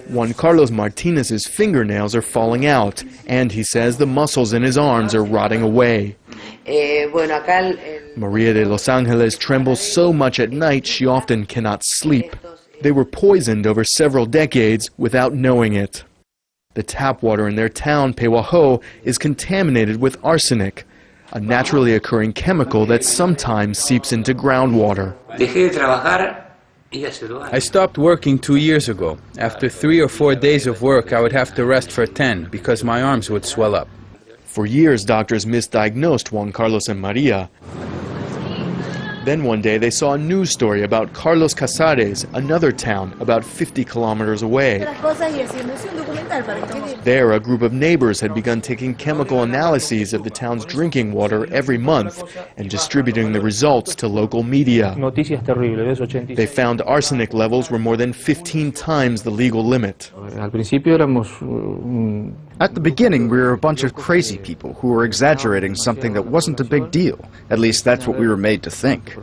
Juan Carlos Martinez's fingernails are falling out, and he says the muscles in his arms are rotting away. Maria de Los Angeles trembles so much at night she often cannot sleep. They were poisoned over several decades without knowing it. The tap water in their town, Pehuajó, is contaminated with arsenic, a naturally occurring chemical that sometimes seeps into groundwater. I stopped working 2 years ago. After 3 or 4 days of work, I would have to rest for 10 because my arms would swell up. For years, doctors misdiagnosed Juan Carlos and Maria. Then one day they saw a news story about Carlos Casares, another town about 50 kilometers away. There, a group of neighbors had begun taking chemical analyses of the town's drinking water every month and distributing the results to local media. They found arsenic levels were more than 15 times the legal limit. At the beginning, we were a bunch of crazy people who were exaggerating something that wasn't a big deal. At least that's what we were made to think.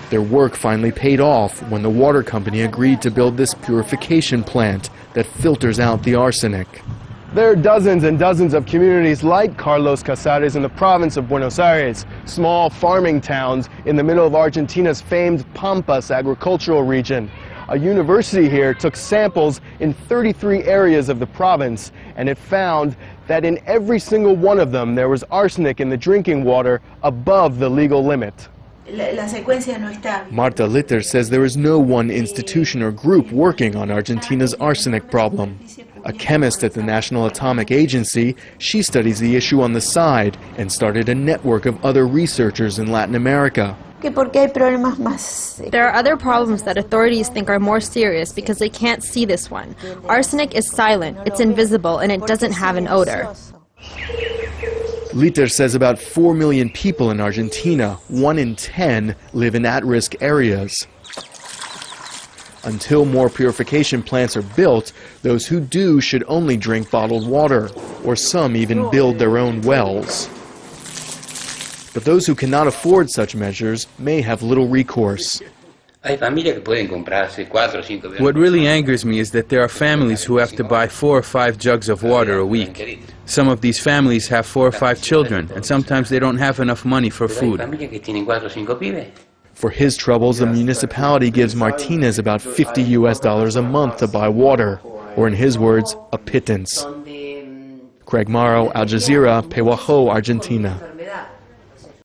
Their work finally paid off when the water company agreed to build this purification plant that filters out the arsenic. There are dozens and dozens of communities like Carlos Casares in the province of Buenos Aires, small farming towns in the middle of Argentina's famed Pampas agricultural region. A university here took samples in 33 areas of the province, and it found that in every single one of them there was arsenic in the drinking water above the legal limit. Marta Litter says there is no one institution or group working on Argentina's arsenic problem. A chemist at the National Atomic Agency, she studies the issue on the side and started a network of other researchers in Latin America. There are other problems that authorities think are more serious because they can't see this one. Arsenic is silent, it's invisible, and it doesn't have an odor. Litter says about 4 million people in Argentina, 1 in 10, live in at-risk areas. Until more purification plants are built, those who do should only drink bottled water, or some even build their own wells. But those who cannot afford such measures may have little recourse. What really angers me is that there are families who have to buy 4 or 5 jugs of water a week. Some of these families have 4 or 5 children, and sometimes they don't have enough money for food. For his troubles, the municipality gives Martinez about $50 a month to buy water, or in his words, a pittance. Craig Morrow, Al Jazeera, Pehuajó, Argentina.